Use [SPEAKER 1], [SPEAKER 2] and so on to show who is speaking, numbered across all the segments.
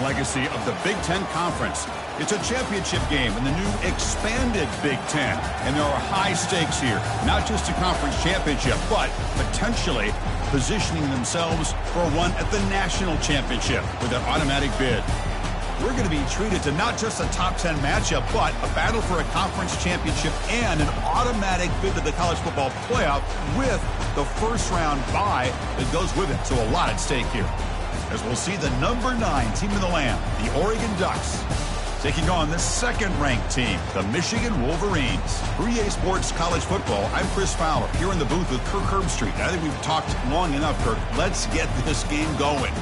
[SPEAKER 1] legacy of the Big Ten Conference. It's a championship game in the new expanded Big Ten, and there are high stakes here. Not just a conference championship, but potentially positioning themselves for one at the national championship with an automatic bid. We're going to be treated to not just a top 10 matchup, but a battle for a conference championship and an automatic bid to the college football playoff with the first round bye that goes with it. So a lot at stake here. As we'll see the number 9 team in the land, the Oregon Ducks, taking on the second-ranked team, the Michigan Wolverines. For EA Sports College Football, I'm Chris Fowler, here in the booth with Kirk Herbstreit. I think we've talked long enough, Kirk. Let's get this game going.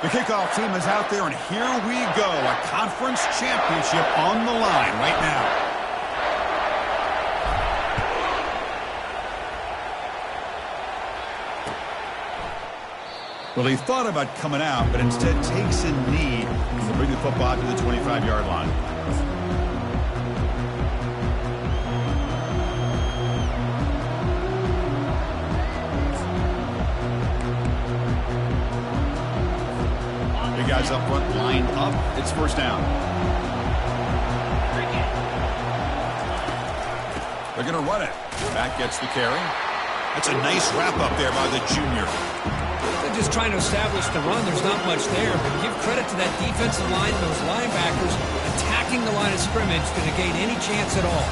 [SPEAKER 1] The kickoff team is out there, and here we go. A conference championship on the line right now. Well, he thought about coming out, but instead takes a knee to bring the football to the 25-yard line. Guys up front, lined up. It's first down. They're going to run it. Back gets the carry. That's a nice wrap up there by the junior.
[SPEAKER 2] They're just trying to establish the run. There's not much there, but give credit to that defensive line and those linebackers attacking the line of scrimmage to negate any chance at all.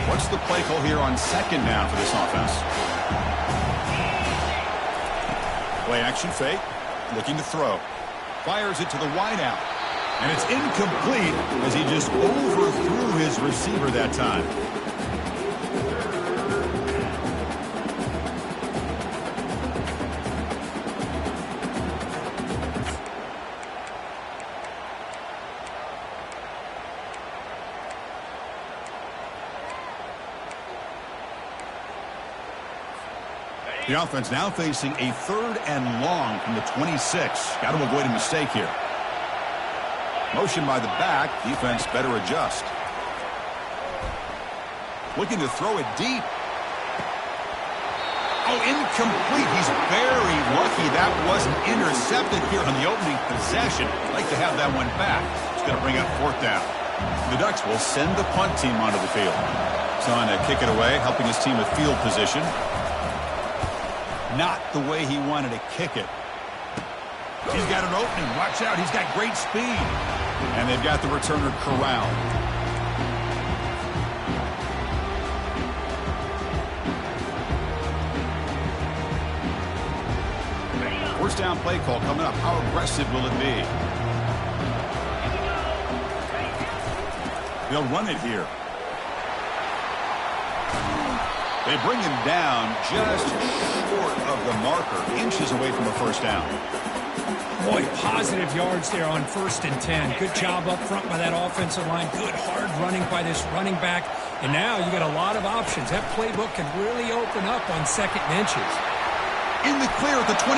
[SPEAKER 1] What's the play call here on second down for this offense? Play action fake, looking to throw. Fires it to the wideout. And it's incomplete as he just overthrew his receiver that time. The offense now facing a 3rd and long from the 26. Got to avoid a mistake here. Motion by the back. Defense better adjust. Looking to throw it deep. Oh, incomplete. He's very lucky that wasn't intercepted here on the opening possession. I'd like to have that one back. It's going to bring up 4th down. The Ducks will send the punt team onto the field. Trying to kick it away, helping his team with field position. Not the way he wanted to kick it. He's got an opening. Watch out. He's got great speed. And they've got the returner corralled. First down play call coming up. How aggressive will it be? They'll run it here. They bring him down just short of the marker, inches away from a first down.
[SPEAKER 2] Boy, positive yards there on 1st and 10. Good job up front by that offensive line. Good hard running by this running back. And now you got a lot of options. That playbook can really open up on 2nd and inches.
[SPEAKER 1] In the clear at the 25.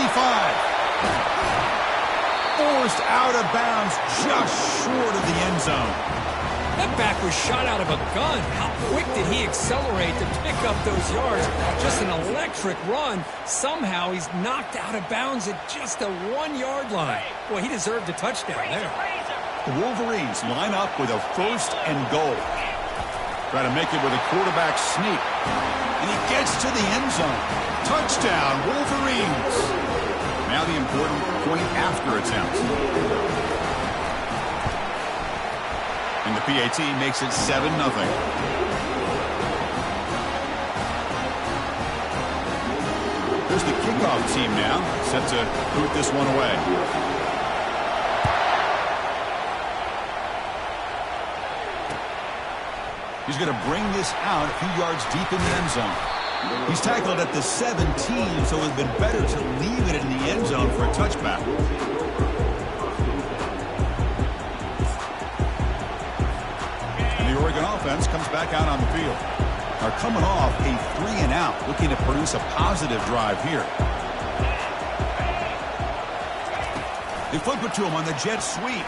[SPEAKER 1] Forced out of bounds just short of the end zone.
[SPEAKER 2] That back was shot out of a gun. How quick did he accelerate to pick up those yards? Just an electric run. Somehow he's knocked out of bounds at just the 1-yard line. Boy, he deserved a touchdown there.
[SPEAKER 1] The Wolverines line up with a 1st and goal. Try to make it with a quarterback sneak. And he gets to the end zone. Touchdown, Wolverines. Now the important point after attempt. And the PAT makes it 7-0. Here's the kickoff team now, set to boot this one away. He's going to bring this out a few yards deep in the end zone. He's tackled at the 17, so it would have been better to leave it in the end zone for a touchback. Oregon offense comes back out on the field. Are coming off a 3-and-out, looking to produce a positive drive here. They flip it to him on the jet sweep.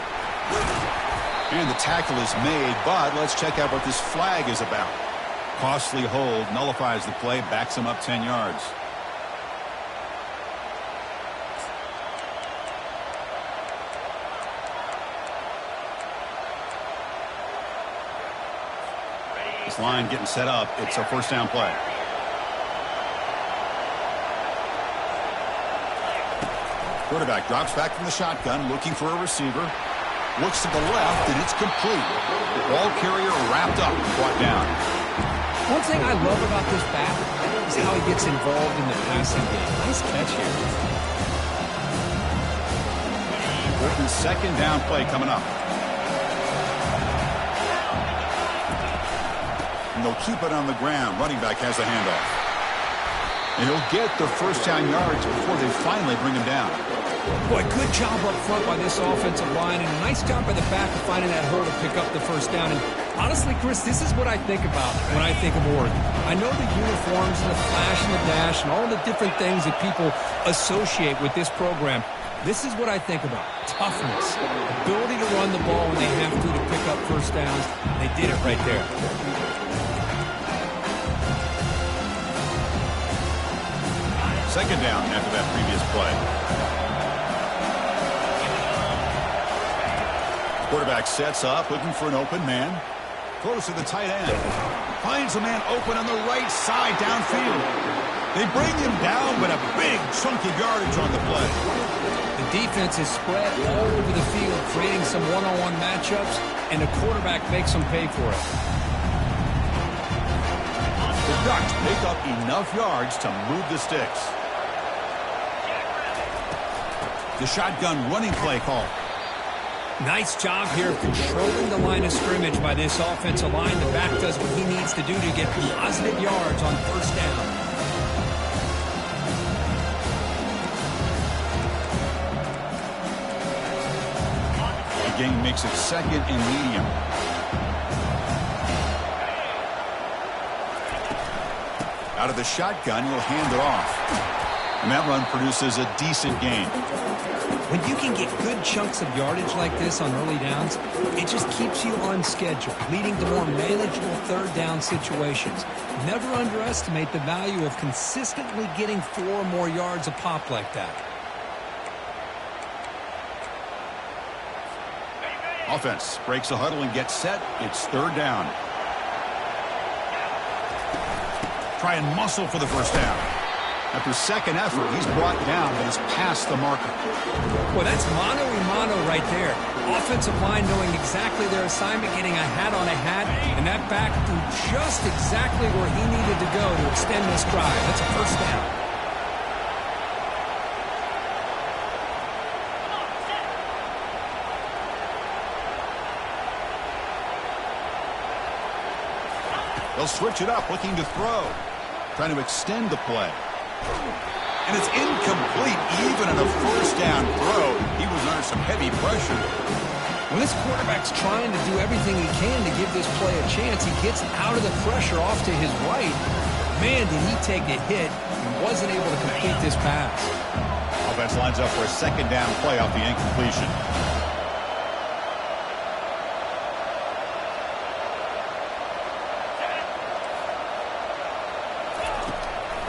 [SPEAKER 1] And the tackle is made, but let's check out what this flag is about. Costly hold, nullifies the play, backs him up 10 yards. This line getting set up. It's a first down play. Quarterback drops back from the shotgun, looking for a receiver. Looks to the left, and it's complete. Ball carrier wrapped up and brought down.
[SPEAKER 2] One thing I love about this back is how he gets involved in the passing game. Nice catch here.
[SPEAKER 1] Important second down play coming up. And they'll keep it on the ground. Running back has the handoff. And he'll get the first down yards before they finally bring him down.
[SPEAKER 2] Boy, good job up front by this offensive line, and a nice job by the back of finding that hole to pick up the first down. And honestly, Chris, this is what I think about when I think of Oregon. I know the uniforms and the flash and the dash and all the different things that people associate with this program. This is what I think about. Toughness, ability to run the ball when they have to pick up first downs. They did it right there.
[SPEAKER 1] Second down after that previous play. Quarterback sets up, looking for an open man. Throws to the tight end. Finds a man open on the right side downfield. They bring him down, but a big chunk of yardage on the play.
[SPEAKER 2] The defense is spread all over the field, creating some one-on-one matchups, and the quarterback makes them pay for it.
[SPEAKER 1] The Ducks pick up enough yards to move the sticks. The shotgun running play call.
[SPEAKER 2] Nice job here of controlling the line of scrimmage by this offensive line. The back does what he needs to do to get positive yards on first down.
[SPEAKER 1] The game makes it second and medium. Out of the shotgun, he'll hand it off. And that run produces a decent gain.
[SPEAKER 2] When you can get good chunks of yardage like this on early downs, it just keeps you on schedule, leading to more manageable third down situations. Never underestimate the value of consistently getting 4 or more yards a pop like that.
[SPEAKER 1] Offense breaks the huddle and gets set. It's third down. Try and muscle for the first down. After second effort, he's brought down, but he's past the marker.
[SPEAKER 2] Well, that's mano-a-mano right there. Offensive line knowing exactly their assignment, getting a hat on a hat, and that back threw just exactly where he needed to go to extend this drive. That's a first down.
[SPEAKER 1] They'll switch it up, looking to throw. Trying to extend the play. And it's incomplete, even on a first down throw. He was under some heavy pressure.
[SPEAKER 2] When this quarterback's trying to do everything he can to give this play a chance, he gets out of the pressure off to his right. Man, did he take a hit and wasn't able to complete this pass.
[SPEAKER 1] Offense lines up for a second down play off the incompletion.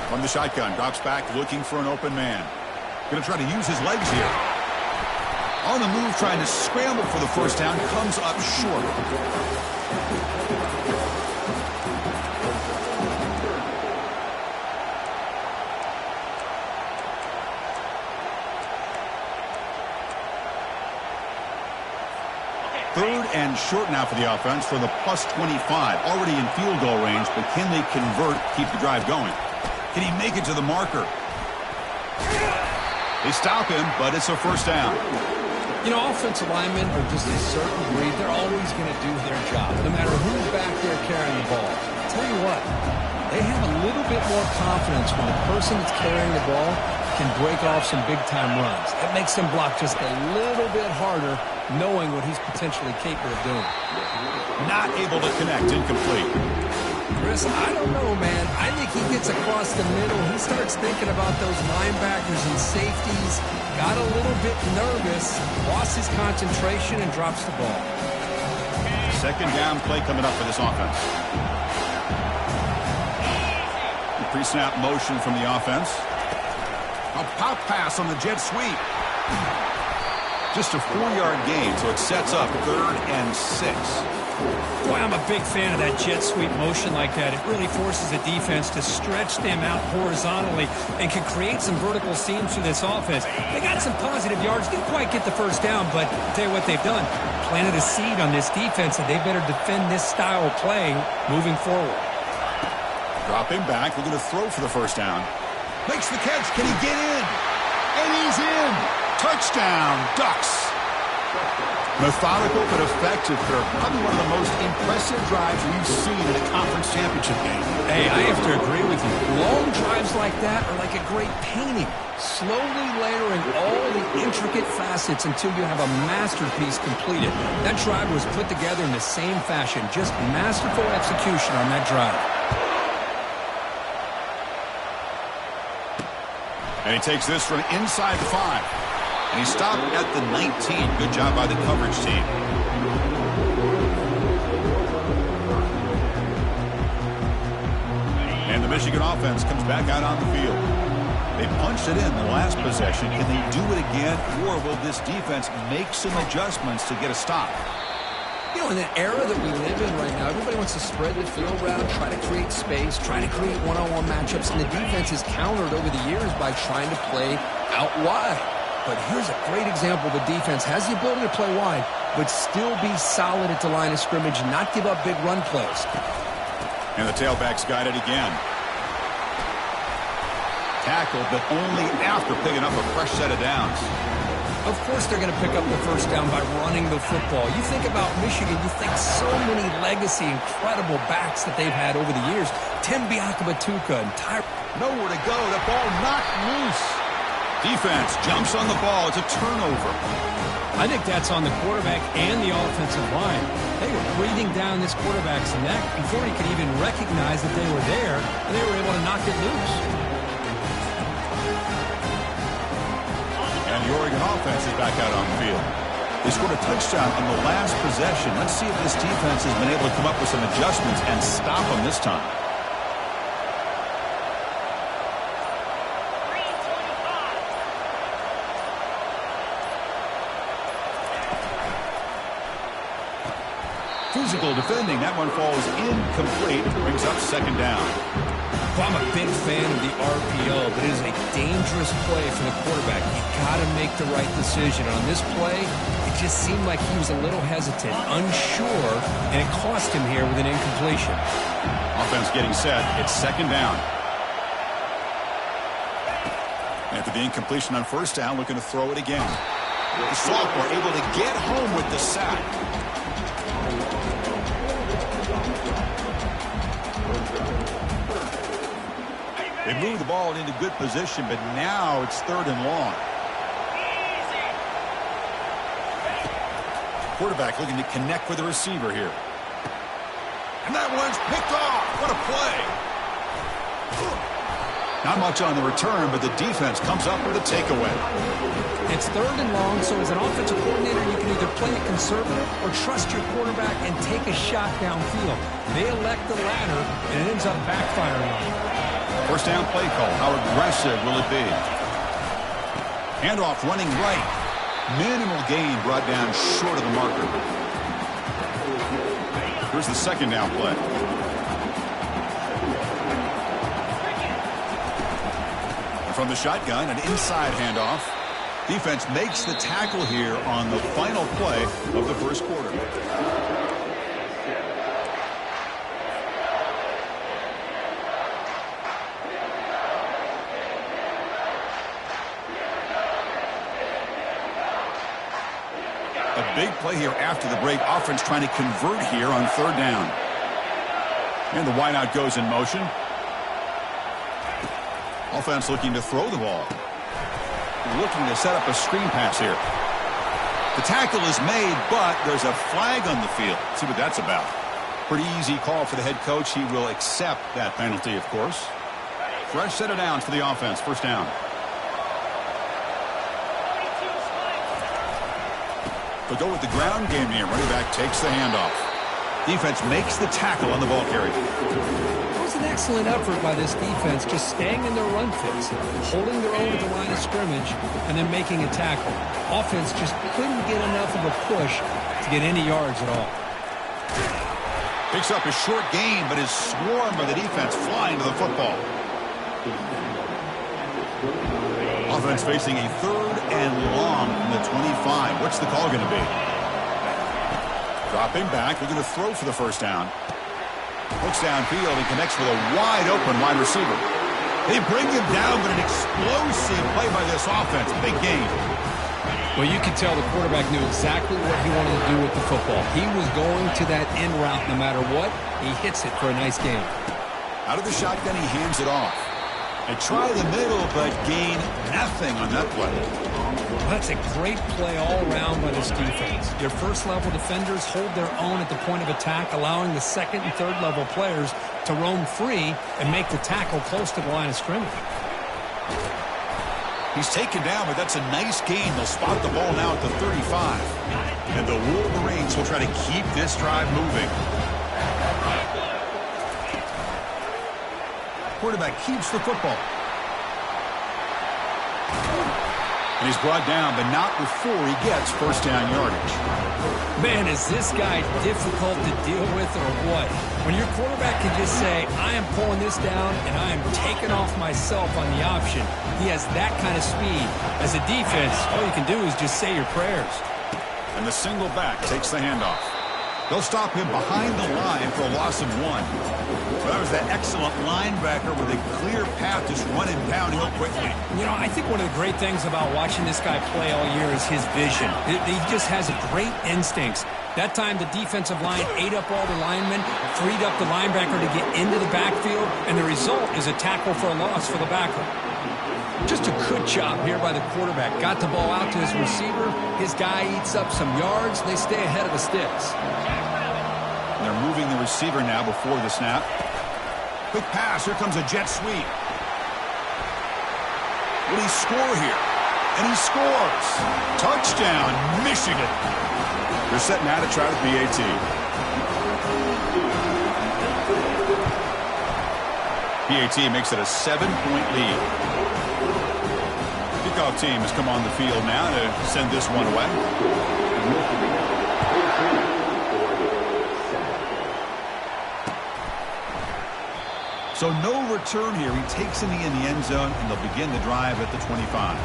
[SPEAKER 1] From the shotgun, drops back, looking for an open man. Going to try to use his legs here. On the move, trying to scramble for the first down, comes up short. Third and short now for the offense for the plus 25. Already in field goal range, but can they convert, keep the drive going? Can he make it to the marker? They stop him, but it's a first down.
[SPEAKER 2] You know, offensive linemen are just a certain breed. They're always going to do their job, no matter who's back there carrying the ball. I'll tell you what, they have a little bit more confidence when the person that's carrying the ball can break off some big-time runs. That makes them block just a little bit harder, knowing what he's potentially capable of doing.
[SPEAKER 1] Not able to connect, incomplete.
[SPEAKER 2] Chris, I don't know, man. I think he gets across the middle. He starts thinking about those linebackers and safeties. Got a little bit nervous, lost his concentration, and drops the ball.
[SPEAKER 1] Second down play coming up for this offense. The pre-snap motion from the offense. A pop pass on the jet sweep. Just a 4-yard gain, so it sets up 3rd and 6.
[SPEAKER 2] Boy, I'm a big fan of that jet sweep motion like that. It really forces the defense to stretch them out horizontally and can create some vertical seams through this offense. They got some positive yards. Didn't quite get the first down, but I'll tell you what they've done. Planted a seed on this defense, and they better defend this style of play moving forward.
[SPEAKER 1] Dropping back, looking to throw for the first down. Makes the catch. Can he get in? And he's in. Touchdown, Ducks. Methodical but effective, Kirk. Probably one of the most impressive drives we've seen in a conference championship game.
[SPEAKER 2] Hey, I have to agree with you. Long drives like that are like a great painting. Slowly layering all the intricate facets until you have a masterpiece completed. That drive was put together in the same fashion. Just masterful execution on that drive.
[SPEAKER 1] And he takes this from inside the 5. And he stopped at the 19. Good job by the coverage team. And the Michigan offense comes back out on the field. They punched it in the last possession. Can they do it again, or will this defense make some adjustments to get a stop?
[SPEAKER 2] You know, in the era that we live in right now, everybody wants to spread the field around, try to create space, try to create one-on-one matchups, and the defense is countered over the years by trying to play out wide. But here's a great example. The defense has the ability to play wide, but still be solid at the line of scrimmage and not give up big run plays.
[SPEAKER 1] And the tailback's got it again. Tackled, but only after picking up a fresh set of downs.
[SPEAKER 2] Of course they're going to pick up the first down by running the football. You think about Michigan, you think so many legacy, incredible backs that they've had over the years. Tim Biakabatuka and Tyre.
[SPEAKER 1] Nowhere to go. The ball knocked loose. Defense jumps on the ball. It's a turnover.
[SPEAKER 2] I think that's on the quarterback and the offensive line. They were breathing down this quarterback's neck before he could even recognize that they were there, and they were able to knock it loose.
[SPEAKER 1] And the Oregon offense is back out on the field. They scored a touchdown on the last possession. Let's see if this defense has been able to come up with some adjustments and stop them this time. Physical defending. That one falls incomplete. Brings up second down.
[SPEAKER 2] Well, I'm a big fan of the RPO, but it is a dangerous play for the quarterback. You got to make the right decision. On this play, it just seemed like he was a little hesitant, unsure, and it cost him here with an incompletion.
[SPEAKER 1] Offense getting set. It's second down. After the incompletion on first down, looking to throw it again. The sophomore able to get home with the sack. They move the ball into good position, but now it's third and long. Quarterback looking to connect with the receiver here. And that one's picked off. What a play. Not much on the return, but the defense comes up with a takeaway.
[SPEAKER 2] It's third and long, so as an offensive coordinator, you can either play it conservative or trust your quarterback and take a shot downfield. They elect the latter, and it ends up backfiring on them.
[SPEAKER 1] First down play call. How aggressive will it be? Handoff running right. Minimal gain brought down short of the marker. Here's the second down play. From the shotgun, an inside handoff. Defense makes the tackle here on the final play of the first quarter. A big play here after the break. Offense trying to convert here on third down. And the wideout goes in motion. Offense looking to throw the ball. Looking to set up a screen pass here. The tackle is made, but there's a flag on the field. Let's see what that's about. Pretty easy call for the head coach. He will accept that penalty, of course. Fresh set of downs for the offense. First down. They'll go with the ground game here. Running back takes the handoff. Defense makes the tackle on the ball carrier.
[SPEAKER 2] It was an excellent effort by this defense, just staying in their run fits, holding their own at the line of scrimmage, and then making a tackle. Offense just couldn't get enough of a push to get any yards at all.
[SPEAKER 1] Picks up a short gain, but is swarmed by the defense flying to the football. Offense facing a 3rd and long from the 25. What's the call going to be? Dropping back. They're going to throw for the first down. Looks downfield and connects with a wide-open wide receiver. They bring him down, but an explosive play by this offense. Big gain.
[SPEAKER 2] Well, you could tell the quarterback knew exactly what he wanted to do with the football. He was going to that end route no matter what. He hits it for a nice gain.
[SPEAKER 1] Out of the shotgun, he hands it off. They try the middle, but gain nothing on that play.
[SPEAKER 2] Well, that's a great play all around by this defense. Your first-level defenders hold their own at the point of attack, allowing the second and third-level players to roam free and make the tackle close to the line of scrimmage.
[SPEAKER 1] He's taken down, but that's a nice gain. They'll spot the ball now at the 35. And the Wolverines will try to keep this drive moving. Quarterback keeps the football. And he's brought down, but not before he gets first down yardage.
[SPEAKER 2] Man, is this guy difficult to deal with or what? When your quarterback can just say, I am pulling this down and I am taking off myself on the option. He has that kind of speed. As a defense, all you can do is just say your prayers.
[SPEAKER 1] And the single back takes the handoff. They'll stop him behind the line for a loss of 1. Well, that was that excellent linebacker with a clear path just running downhill quickly.
[SPEAKER 2] You know, I think one of the great things about watching this guy play all year is his vision. He just has great instincts. That time the defensive line ate up all the linemen, freed up the linebacker to get into the backfield, and the result is a tackle for a loss for the backer. Just a good job here by the quarterback. Got the ball out to his receiver. His guy eats up some yards. They stay ahead of the sticks.
[SPEAKER 1] And they're moving the receiver now before the snap. Quick pass. Here comes a jet sweep. Will he score here? And he scores. Touchdown, Michigan. They're setting out to try the PAT. PAT makes it a 7-point lead. Kickoff team has come on the field now to send this one away. So no return here. He takes it in the end zone, and they'll begin the drive at the 25.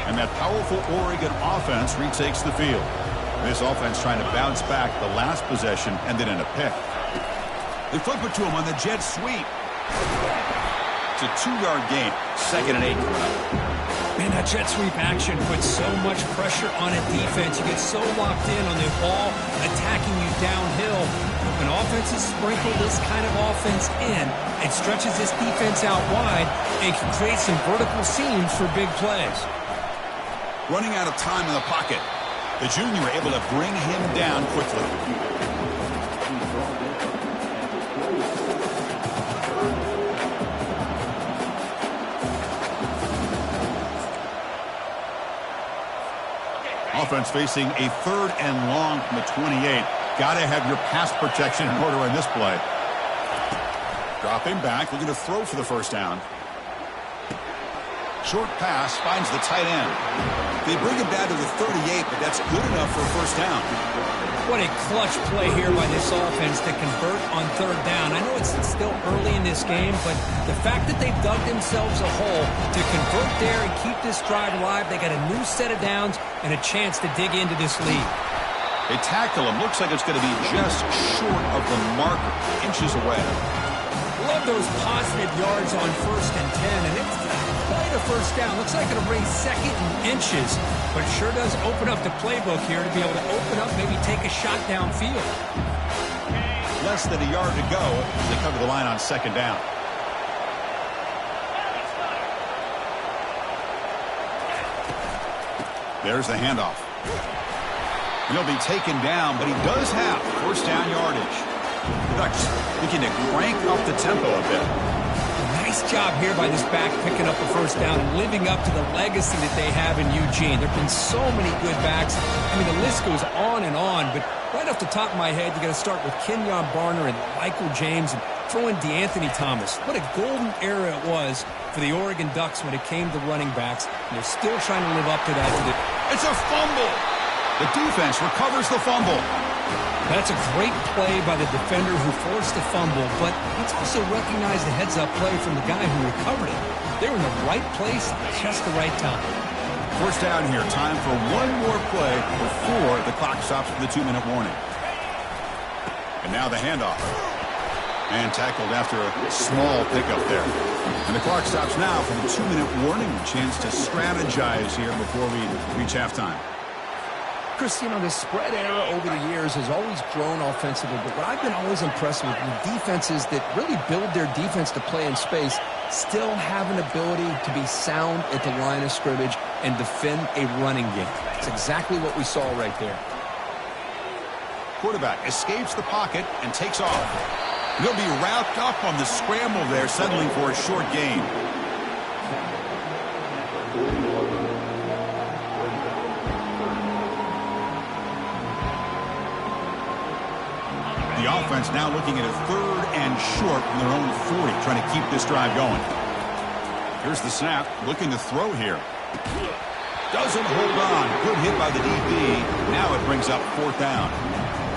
[SPEAKER 1] And that powerful Oregon offense retakes the field. This offense trying to bounce back. The last possession ended in a pick. They flip it to him on the jet sweep. It's a 2-yard gain. 2nd and 8 coming up.
[SPEAKER 2] Man, that jet sweep action puts so much pressure on a defense. You get so locked in on the ball attacking you downhill. When offenses sprinkle this kind of offense in, it stretches this defense out wide and can create some vertical seams for big plays.
[SPEAKER 1] Running out of time in the pocket. The junior able to bring him down quickly. Offense facing a 3rd and long from the 28. Got to have your pass protection in order in this play. Dropping back, looking to throw for the first down. Short pass finds the tight end. They bring him down to the 38, but that's good enough for a first down.
[SPEAKER 2] What a clutch play here by this offense to convert on 3rd down. I know it's still early in this game, but the fact that they've dug themselves a hole to convert there and keep this drive alive, they got a new set of downs and a chance to dig into this lead.
[SPEAKER 1] They tackle him. Looks like it's going to be just short of the marker, inches away.
[SPEAKER 2] Love those positive yards on 1st and 10, and it's play the first down. Looks like it'll bring 2nd and inches, but sure does open up the playbook here to be able to open up, maybe take a shot downfield.
[SPEAKER 1] Less than a yard to go as they come to the line on 2nd down. There's the handoff. He'll be taken down, but he does have first down yardage. The Ducks looking to crank up the tempo a bit.
[SPEAKER 2] Nice job here by this back picking up a first down and living up to the legacy that they have in Eugene. There have been so many good backs. I mean, the list goes on, but right off the top of my head, you got to start with Kenyon Barner and Michael James and throw in DeAnthony Thomas. What a golden era it was for the Oregon Ducks when it came to running backs. And they're still trying to live up to that.
[SPEAKER 1] It's a fumble. The defense recovers the fumble.
[SPEAKER 2] That's a great play by the defender who forced the fumble, but let's also recognize the heads-up play from the guy who recovered it. They were in the right place at just the right time.
[SPEAKER 1] First down here. Time for one more play before the clock stops for the 2-minute warning. And now the handoff. And tackled after a small pickup there. And the clock stops now for the 2-minute warning. A chance to strategize here before we reach halftime.
[SPEAKER 2] Chris, you know, the spread era over the years has always grown offensively, but what I've been always impressed with defenses that really build their defense to play in space still have an ability to be sound at the line of scrimmage and defend a running game. It's exactly what we saw right there.
[SPEAKER 1] Quarterback escapes the pocket and takes off. He'll be wrapped up on the scramble there, settling for a short gain. The offense now looking at a 3rd and short from their own 40, trying to keep this drive going. Here's the snap, looking to throw here. Doesn't hold on. Good hit by the DB. Now it brings up 4th down.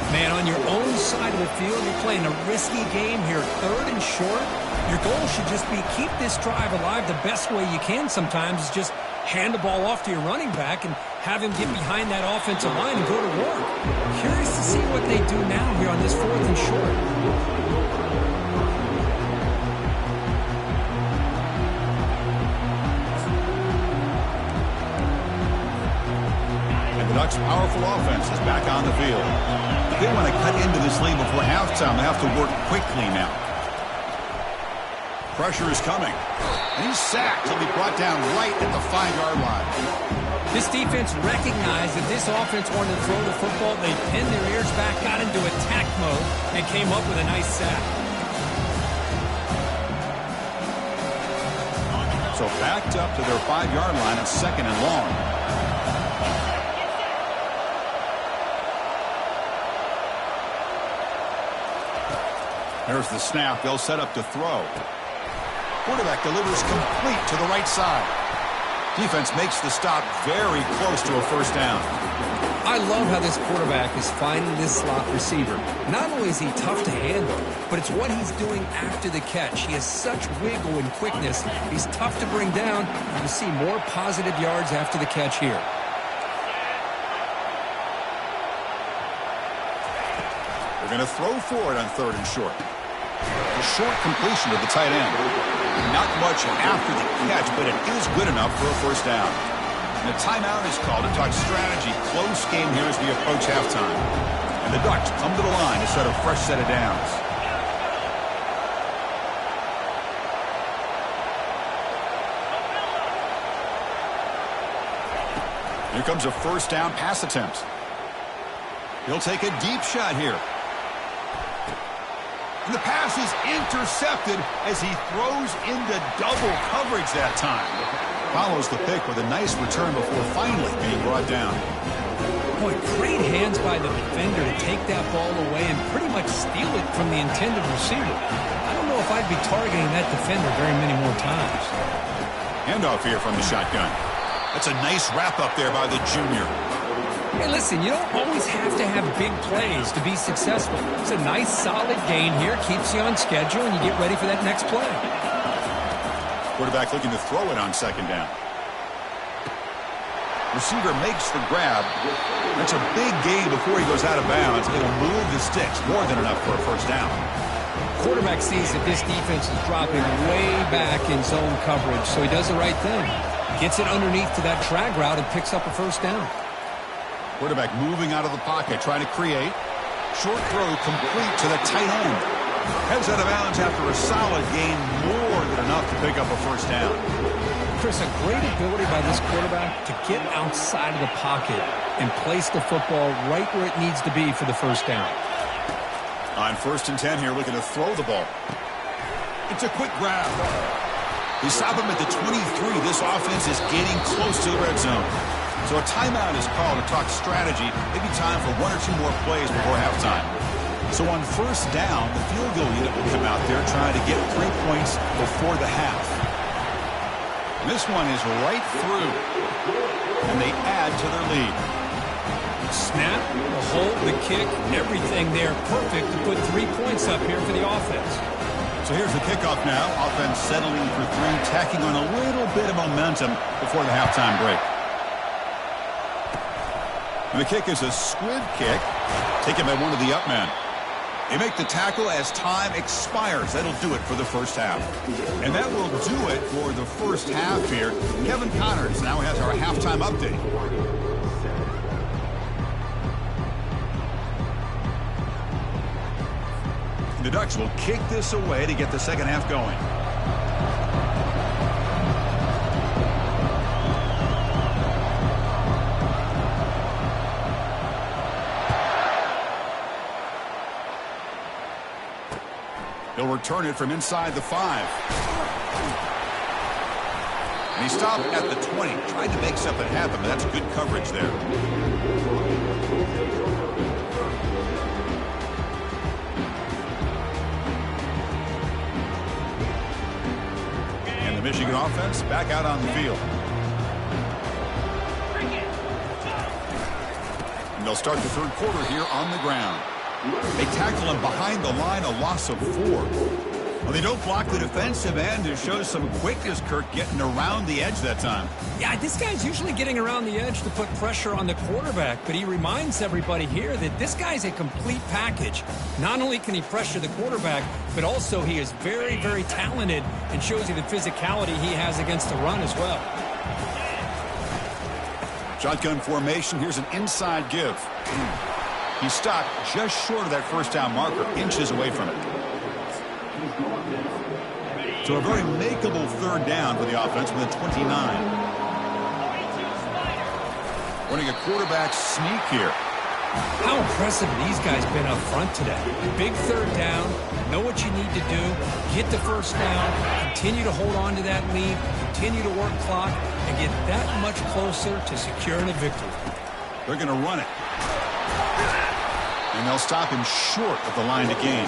[SPEAKER 2] Man, on your own side of the field, you're playing a risky game here. 3rd and short. Your goal should just be keep this drive alive the best way you can sometimes is just hand the ball off to your running back and have him get behind that offensive line and go to work. Curious to see what they do now here on this 4th and short.
[SPEAKER 1] And the Ducks' powerful offense is back on the field. If they want to cut into this lead before halftime, they have to work quickly now. Pressure is coming. And he's sacked. He'll be brought down right at the 5-yard line.
[SPEAKER 2] This defense recognized that this offense wanted to throw the football. They pinned their ears back, got into attack mode, and came up with a nice sack.
[SPEAKER 1] So backed up to their 5-yard line. It's 2nd and long. There's the snap. They'll set up to throw. Quarterback delivers complete to the right side. Defense makes the stop very close to a first down.
[SPEAKER 2] I love how this quarterback is finding this slot receiver. Not only is he tough to handle, but it's what he's doing after the catch. He has such wiggle and quickness. He's tough to bring down. You see more positive yards after the catch here.
[SPEAKER 1] They're going to throw for it on 3rd and short. A short completion to the tight end. Not much after the catch, but it is good enough for a first down. And a timeout is called to talk strategy. Close game here as we approach halftime. And the Ducks come to the line to set a fresh set of downs. Here comes a first down pass attempt. He'll take a deep shot here. And the pass is intercepted as he throws into double coverage that time. Follows the pick with a nice return before finally being brought down.
[SPEAKER 2] Boy, great hands by the defender to take that ball away and pretty much steal it from the intended receiver. I don't know if I'd be targeting that defender very many more times.
[SPEAKER 1] Handoff here from the shotgun. That's a nice wrap up there by the junior.
[SPEAKER 2] Hey, listen, you don't always have to have big plays to be successful. It's a nice, solid gain here. Keeps you on schedule, and you get ready for that next play.
[SPEAKER 1] Quarterback looking to throw it on 2nd down. Receiver makes the grab. That's a big gain before he goes out of bounds. It'll move the sticks. More than enough for a first down.
[SPEAKER 2] Quarterback sees that this defense is dropping way back in zone coverage, so he does the right thing. Gets it underneath to that drag route and picks up a first down.
[SPEAKER 1] Quarterback moving out of the pocket, trying to create. Short throw complete to the tight end. Heads out of bounds after a solid gain, more than enough to pick up a first down.
[SPEAKER 2] Chris, a great ability by this quarterback to get outside of the pocket and place the football right where it needs to be for the first down.
[SPEAKER 1] On 1st and 10 here, looking to throw the ball. It's a quick grab. They stop him at the 23. This offense is getting close to the red zone. So a timeout is called to talk strategy. Maybe time for 1 or 2 more plays before halftime. So on 1st down, the field goal unit will come out there trying to get 3 points before the half. This one is right through, and they add to their lead.
[SPEAKER 2] Snap, the hold, the kick, everything there perfect to put 3 points up here for the offense.
[SPEAKER 1] So here's the kickoff now. Offense settling for 3, tacking on a little bit of momentum before the halftime break. And the kick is a squib kick, taken by one of the up men. They make the tackle as time expires. That'll do it for the first half. And that will do it for the first half here. Kevin Connors now has our halftime update. The Ducks will kick this away to get the second half going. He'll return it from inside the 5. And he stopped at the 20. Tried to make something happen, but that's good coverage there. And the Michigan offense back out on the field. And they'll start the 3rd quarter here on the ground. They tackle him behind the line, a loss of 4. Well, they don't block the defensive end. It shows some quickness, Kirk, getting around the edge that time.
[SPEAKER 2] Yeah, this guy's usually getting around the edge to put pressure on the quarterback, but he reminds everybody here that this guy's a complete package. Not only can he pressure the quarterback, but also he is very, very talented and shows you the physicality he has against the run as well.
[SPEAKER 1] Shotgun formation. Here's an inside give. He stopped just short of that first down marker, inches away from it. So a very makeable 3rd down for the offense with a 29. Running a quarterback sneak here.
[SPEAKER 2] How impressive these guys been up front today. Big 3rd down, know what you need to do, get the first down, continue to hold on to that lead, continue to work clock, and get that much closer to securing a victory.
[SPEAKER 1] They're going to run it. And they'll stop him short of the line to gain.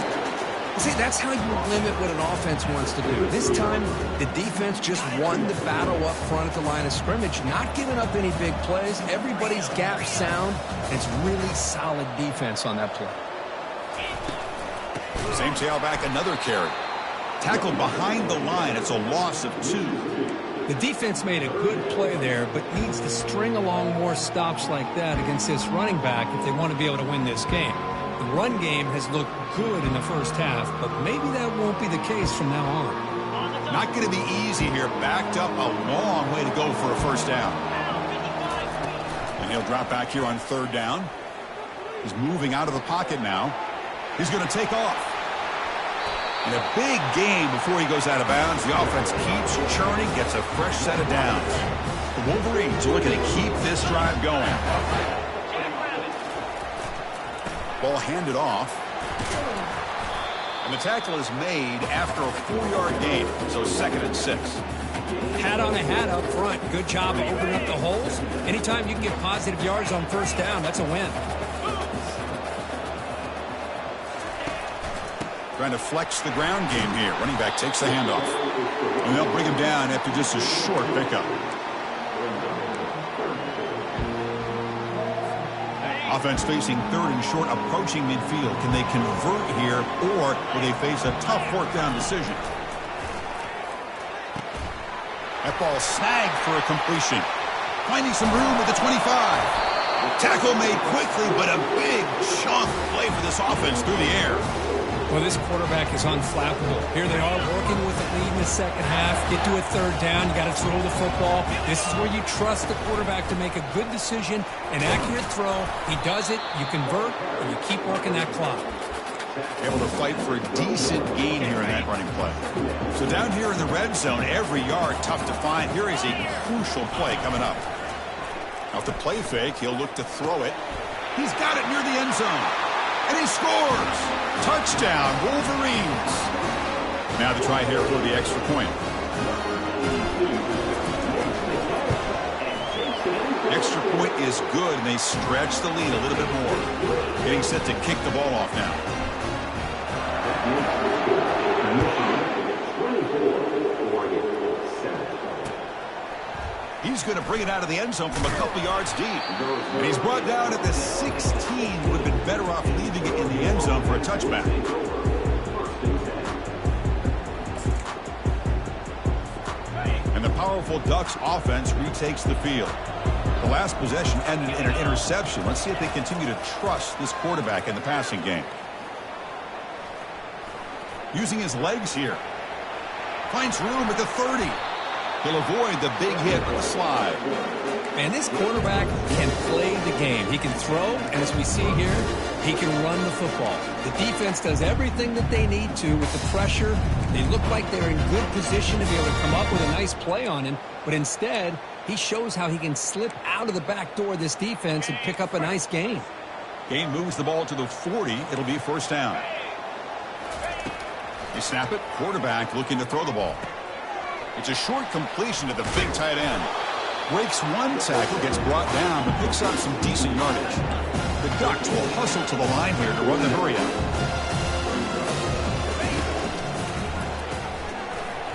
[SPEAKER 2] See, that's how you limit what an offense wants to do. This time, the defense just won the battle up front at the line of scrimmage, not giving up any big plays. Everybody's gap sound, and it's really solid defense on that play.
[SPEAKER 1] Same tailback, another carry. Tackled behind the line. It's a loss of 2.
[SPEAKER 2] The defense made a good play there, but needs to string along more stops like that against this running back if they want to be able to win this game. The run game has looked good in the first half, but maybe that won't be the case from now on.
[SPEAKER 1] Not going to be easy here. Backed up a long way to go for a first down. And he'll drop back here on 3rd down. He's moving out of the pocket now. He's going to take off. And a big game before he goes out of bounds. The offense keeps churning, gets a fresh set of downs. The Wolverines are looking to keep this drive going. Ball handed off. And the tackle is made after a 4-yard gain, so 2nd and 6.
[SPEAKER 2] Hat on a hat up front. Good job of opening up the holes. Anytime you can get positive yards on 1st down, that's a win.
[SPEAKER 1] Trying to flex the ground game here. Running back takes the handoff. And they'll bring him down after just a short pickup. Offense facing 3rd and short, approaching midfield. Can they convert here, or will they face a tough 4th down decision? That ball snagged for a completion. Finding some room at the 25. Tackle made quickly, but a big chunk play for this offense through the air.
[SPEAKER 2] Well, this quarterback is unflappable. Here they are working with the lead in the second half. Get to a 3rd down. You got to throw the football. This is where you trust the quarterback to make a good decision, an accurate throw. He does it, you convert, and you keep working that clock.
[SPEAKER 1] Able to fight for a decent gain here in that running play. So down here in the red zone, every yard tough to find. Here is a crucial play coming up. Off the play fake, he'll look to throw it. He's got it near the end zone. And he scores! Touchdown, Wolverines! Now the try here for the extra point. Extra point is good, and they stretch the lead a little bit more. Getting set to kick the ball off now. He's going to bring it out of the end zone from a couple yards deep. And he's brought down at the 16. Would have been better off leaving it in the end zone for a touchback. And the powerful Ducks offense retakes the field. The last possession ended in an interception. Let's see if they continue to trust this quarterback in the passing game. Using his legs here. Finds room at the 30. He'll avoid the big hit with the slide.
[SPEAKER 2] And this quarterback can play the game. He can throw, and as we see here, he can run the football. The defense does everything that they need to with the pressure. They look like they're in good position to be able to come up with a nice play on him, but instead, he shows how he can slip out of the back door of this defense and pick up a nice gain.
[SPEAKER 1] Gain moves the ball to the 40. It'll be first down. They snap it. Quarterback looking to throw the ball. It's a short completion to the big tight end. Breaks one tackle, gets brought down, but picks up some decent yardage. The Ducks will hustle to the line here to run the hurry up.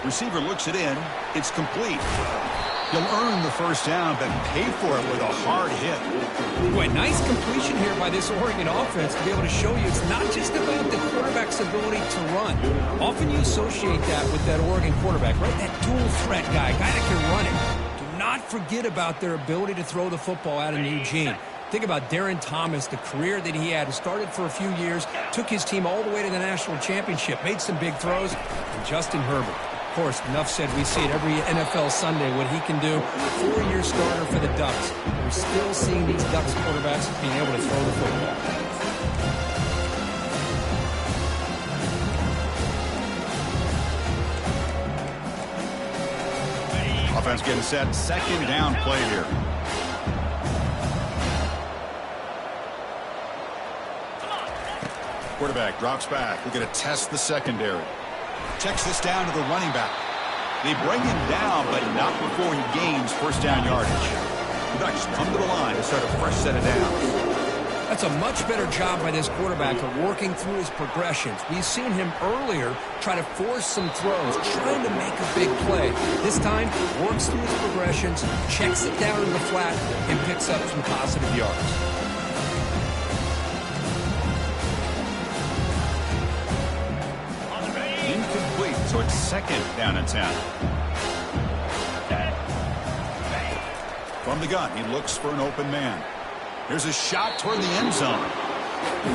[SPEAKER 1] Receiver looks it in. It's complete. He'll earn the first down, but pay for it with a hard hit.
[SPEAKER 2] Boy, nice completion here by this Oregon offense to be able to show you it's not just about the quarterback's ability to run. Often you associate that with that Oregon quarterback, right? That dual threat guy that can run it. Do not forget about their ability to throw the football out in Eugene. Think about Darren Thomas, the career that he had. Started for a few years, took his team all the way to the national championship, made some big throws, and Justin Herbert. Of course, enough said, we see it every NFL Sunday what he can do. 4-year starter for the Ducks. We're still seeing these Ducks quarterbacks being able to throw the football.
[SPEAKER 1] Offense getting set. Second down play here. Quarterback drops back. We're going to test the secondary. Checks this down to the running back. They bring him down, but not before he gains first down yardage. The Ducks come to the line to start a fresh set of downs.
[SPEAKER 2] That's a much better job by this quarterback of working through his progressions. We've seen him earlier try to force some throws, trying to make a big play. This time, works through his progressions, checks it down in the flat, and picks up some positive yards.
[SPEAKER 1] Incomplete, so it's second down and 10. From the gun, he looks for an open man. Here's a shot toward the end zone.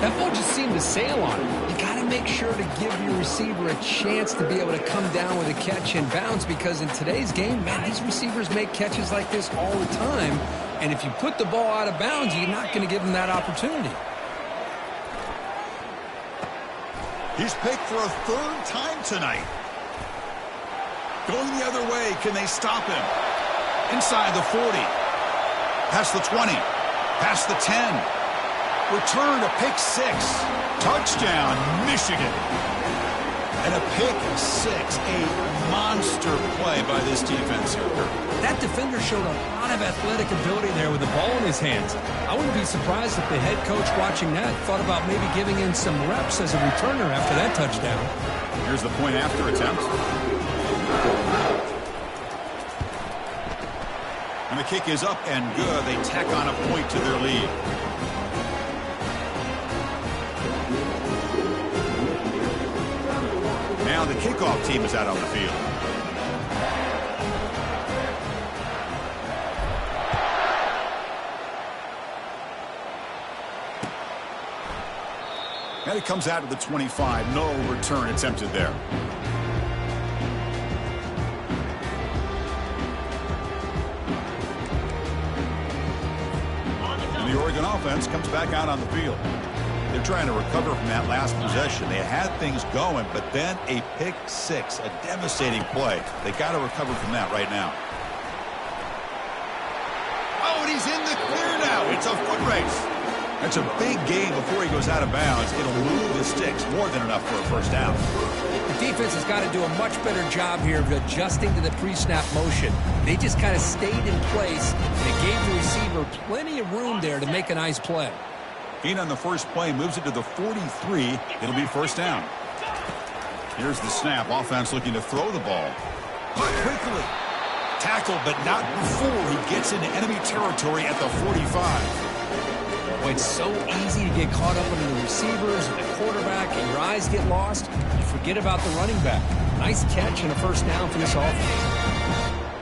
[SPEAKER 2] That ball just seemed to sail on him. You got to make sure to give your receiver a chance to be able to come down with a catch and bounce, because in today's game, man, these receivers make catches like this all the time. And if you put the ball out of bounds, you're not going to give them that opportunity.
[SPEAKER 1] He's picked for a third time tonight. Going the other way, can they stop him? Inside the 40. Past the 20. Past the 10. Return to pick 6. Touchdown, Michigan. And a pick 6. A monster play by this defense here.
[SPEAKER 2] That defender showed a lot of athletic ability there with the ball in his hands. I wouldn't be surprised if the head coach watching that thought about maybe giving in some reps as a returner after that touchdown.
[SPEAKER 1] Here's the point after attempt. And the kick is up and good. They tack on a point to their lead. Now the kickoff team is out on the field. And it comes out of the 25. No return attempted there. And the Oregon offense comes back out on the field. They They're trying to recover from that last possession. They had things going, but then a pick six, a devastating play. They got to recover from that right now. Oh, and he's in the clear now. It's a foot race. That's a big gain before he goes out of bounds. It'll move the sticks more than enough for a first down.
[SPEAKER 2] The defense has got to do a much better job here of adjusting to the pre-snap motion. They just kind of stayed in place, and it gave the receiver plenty of room there to make a nice play.
[SPEAKER 1] Gain on the first play moves it to the 43. It'll be first down. Here's the snap. Offense looking to throw the ball. But quickly. Tackled, but not before he gets into enemy territory at the 45.
[SPEAKER 2] Boy, it's so easy to get caught up in the receivers and the quarterback, and your eyes get lost. You forget about the running back. Nice catch and a first down for this offense.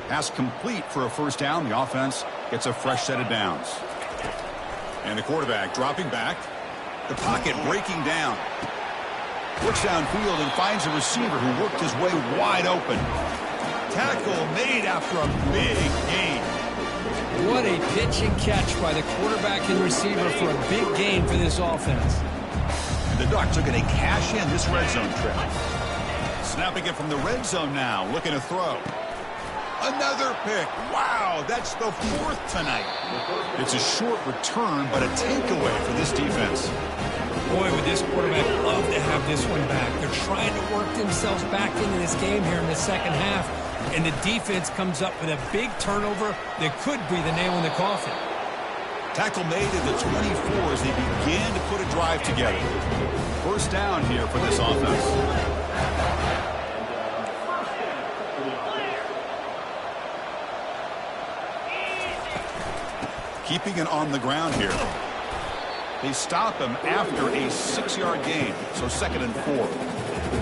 [SPEAKER 1] Pass complete for a first down. The offense gets a fresh set of downs. And the quarterback dropping back. The pocket breaking down. Works downfield and finds a receiver who worked his way wide open. Tackle made after a big gain.
[SPEAKER 2] What a pitch and catch by the quarterback and receiver for a big gain for this offense.
[SPEAKER 1] And the Ducks are going to cash in this red zone trip. Snapping it from the red zone now, looking to throw. Another pick. Wow, that's the fourth tonight. It's a short return, but a takeaway for this defense.
[SPEAKER 2] Boy, would this quarterback love to have this one back. They're trying to work themselves back into this game here in the second half. And the defense comes up with a big turnover that could be the nail in the coffin.
[SPEAKER 1] Tackle made at the 24 as they begin to put a drive together. First down here for this offense. Keeping it on the ground here. They stop him after a 6-yard gain, so 2nd and 4.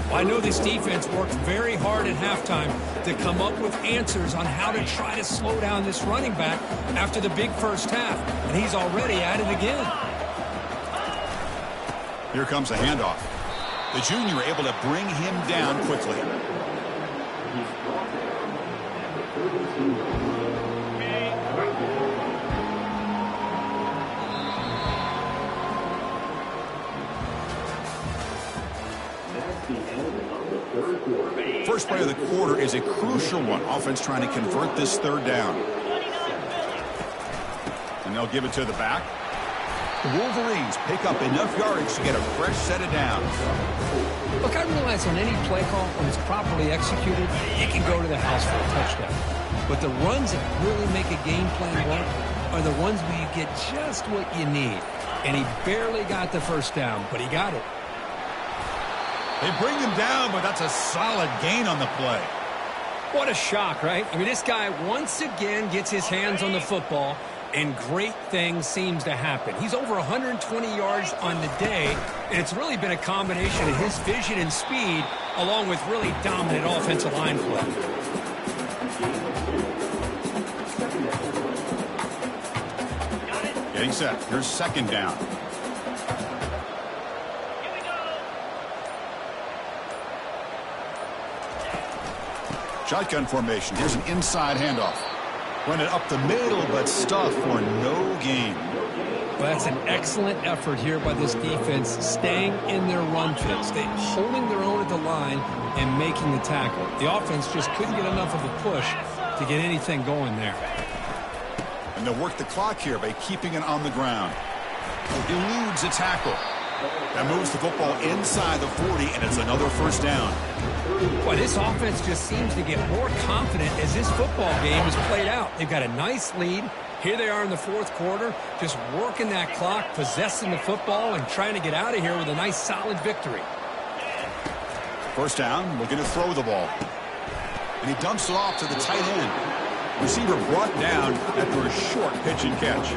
[SPEAKER 2] Well, I know this defense worked very hard at halftime to come up with answers on how to try to slow down this running back after the big first half, and he's already at it again.
[SPEAKER 1] Here comes a handoff. The junior able to bring him down quickly. First play of the quarter is a crucial one. Offense trying to convert this third down. And they'll give it to the back. The Wolverines pick up enough yardage to get a fresh set of downs.
[SPEAKER 2] Look, I realize on any play call, when it's properly executed, it can go to the house for a touchdown. But the runs that really make a game plan work are the ones where you get just what you need. And he barely got the first down, but he got it.
[SPEAKER 1] They bring him down, but that's a solid gain on the play.
[SPEAKER 2] What a shock, right? I mean, this guy once again gets his hands on the football, and great things seems to happen. He's over 120 yards on the day, and it's really been a combination of his vision and speed, along with really dominant offensive line play.
[SPEAKER 1] Getting set. Here's 2nd down. Shotgun formation. Here's an inside handoff. Run it up the middle, but stuff for no gain.
[SPEAKER 2] Well, that's an excellent effort here by this defense, staying in their run fits, holding their own at the line and making the tackle. The offense just couldn't get enough of a push to get anything going there.
[SPEAKER 1] And they'll work the clock here by keeping it on the ground. Eludes a tackle. That moves the football inside the 40, and it's another first down.
[SPEAKER 2] Boy, this offense just seems to get more confident as this football game is played out. They've got a nice lead. Here they are in the fourth quarter, just working that clock, possessing the football, and trying to get out of here with a nice, solid victory.
[SPEAKER 1] First down, looking to throw the ball. And he dumps it off to the tight end. Receiver brought down after a short pitch and catch.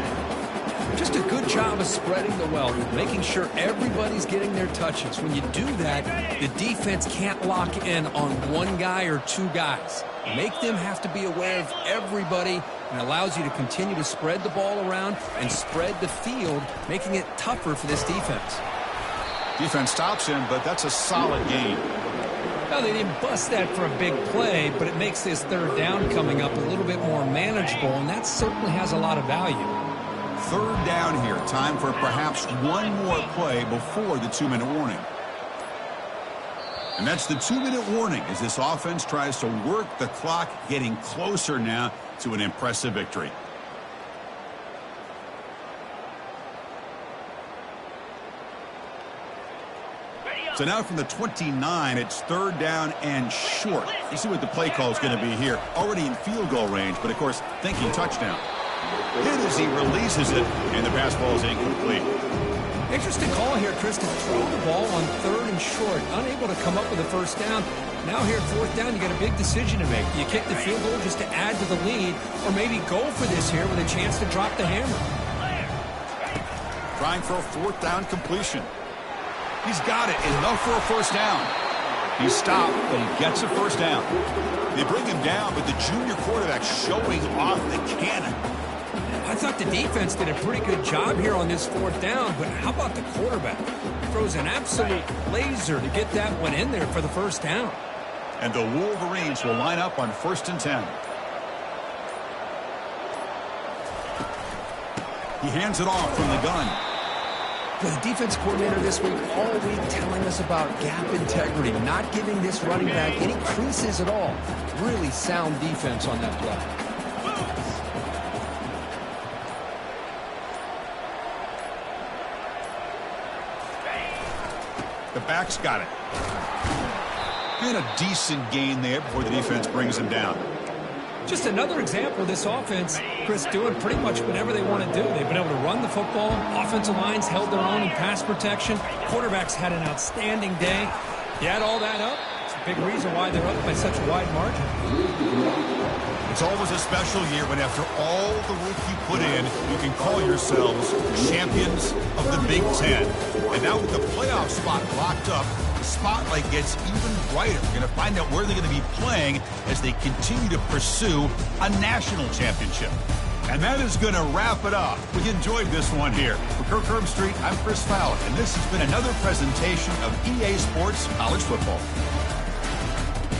[SPEAKER 2] Just a good job of spreading the wealth, making sure everybody's getting their touches. When you do that, the defense can't lock in on one guy or two guys. Make them have to be aware of everybody, and allows you to continue to spread the ball around and spread the field, making it tougher for this defense.
[SPEAKER 1] Defense stops him, but that's a solid gain.
[SPEAKER 2] Well, they didn't bust that for a big play, but it makes this third down coming up a little bit more manageable, and that certainly has a lot of value.
[SPEAKER 1] 3rd down here. Time for perhaps one more play before the 2-minute warning. And that's the 2-minute warning as this offense tries to work the clock, getting closer now to an impressive victory. So now from the 29, it's 3rd down and short. You see what the play call is going to be here. Already in field goal range, but of course thinking touchdown. Hit as he releases it, and the pass ball is incomplete.
[SPEAKER 2] Interesting call here, Chris, to throw the ball on 3rd and short. Unable to come up with a 1st down. Now here at 4th down, you got a big decision to make. Do you kick the field goal just to add to the lead, or maybe go for this here with a chance to drop the hammer?
[SPEAKER 1] Trying for a 4th down completion. He's got it. Enough for a 1st down. He's stopped, but he gets a 1st down. They bring him down, but the junior quarterback showing off the cannon.
[SPEAKER 2] I thought the defense did a pretty good job here on this 4th down, but how about the quarterback? Throws an absolute laser to get that one in there for the 1st down.
[SPEAKER 1] And the Wolverines will line up on 1st and 10. He hands it off from the gun.
[SPEAKER 2] The defense coordinator this week all week telling us about gap integrity, not giving this running back any creases at all. Really sound defense on that play.
[SPEAKER 1] The back's got it. And a decent gain there before the defense brings him down.
[SPEAKER 2] Just another example of this offense, Chris, doing pretty much whatever they want to do. They've been able to run the football. Offensive lines held their own in pass protection. Quarterbacks had an outstanding day. You add all that up, it's a big reason why they're up by such a wide margin.
[SPEAKER 1] It's always a special year when after all the work you put in, you can call yourselves champions of the Big Ten. And now with the playoff spot locked up, the spotlight gets even brighter. We're going to find out where they're going to be playing as they continue to pursue a national championship. And that is going to wrap it up. We enjoyed this one here. For Kirk Herbstreit, I'm Chris Fowler, and this has been another presentation of EA Sports College Football.